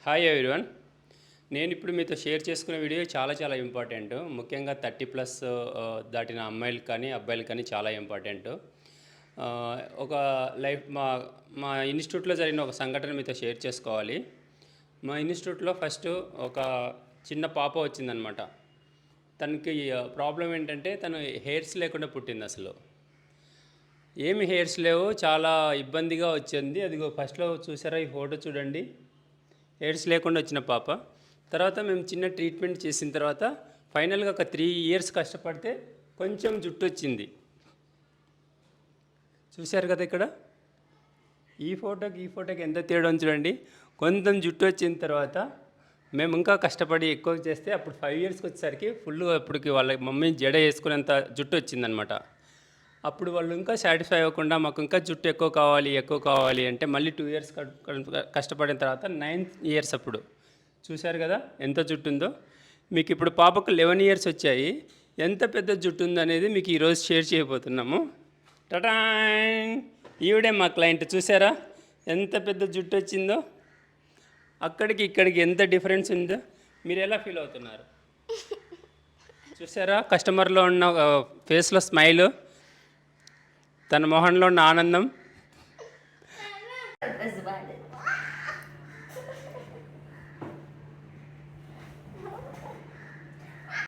Hi everyone. నేను ఇప్పుడు మీతో షేర్ చేసుకునే వీడియో చాలా ఇంపార్టెంట్. ముఖ్యంగా 30+ దాటిన అమ్మాయిలకు కానీ అబ్బాయిలకు కానీ చాలా ఇంపార్టెంట్. ఒక లైఫ్ మా మా ఇన్స్టిట్యూట్లో జరిగిన ఒక సంఘటన మీతో షేర్ చేసుకోవాలి. మా ఇన్స్టిట్యూట్లో ఫస్ట్ ఒక చిన్న పాప వచ్చిందనమాట. తనకి ప్రాబ్లం ఏంటంటే తను హెయిర్స్ లేకుండా పుట్టింది. అసలు ఏమి హెయిర్స్ లేవు, చాలా ఇబ్బందిగా వచ్చింది. అదిగో ఫస్ట్లో చూసారా, ఈ ఫోటో చూడండి. హెయిర్స్ లేకుండా వచ్చిన పాప. తర్వాత మేము చిన్న ట్రీట్మెంట్ చేసిన తర్వాత ఫైనల్గా ఒక 3 ఇయర్స్ కష్టపడితే కొంచెం జుట్టు వచ్చింది. చూశారు కదా ఇక్కడ, ఈ ఫోటోకి ఎంత తేడా చూడండి. కొంచెం జుట్టు వచ్చిన తర్వాత మేము ఇంకా కష్టపడి ఎక్కువ చేస్తే అప్పుడు 5 ఇయర్స్కి వచ్చేసరికి ఫుల్గా అప్పటికి వాళ్ళ మమ్మీ జడ వేసుకునేంత జుట్టు వచ్చిందనమాట. అప్పుడు వాళ్ళు ఇంకా సాటిస్ఫై అవ్వకుండా మాకు ఇంకా జుట్టు ఎక్కువ కావాలి అంటే మళ్ళీ 2 ఇయర్స్ కష్టపడిన తర్వాత 9th ఇయర్స్ అప్పుడు చూశారు కదా ఎంత జుట్టు ఉందో. మీకు ఇప్పుడు పాపకు 11 ఇయర్స్ వచ్చాయి. ఎంత పెద్ద జుట్టు ఉందనేది మీకు ఈరోజు షేర్ చేయబోతున్నాము. టటాన్, ఈవిడే మా క్లయింట్. చూసారా ఎంత పెద్ద జుట్టు వచ్చిందో. అక్కడికి ఇక్కడికి ఎంత డిఫరెన్స్ ఉందో. మీరు ఎలా ఫీల్ అవుతున్నారు చూసారా? కస్టమర్లో ఉన్న ఫేస్లో స్మైలు, తన మొహంలో ఉన్న ఆనందం.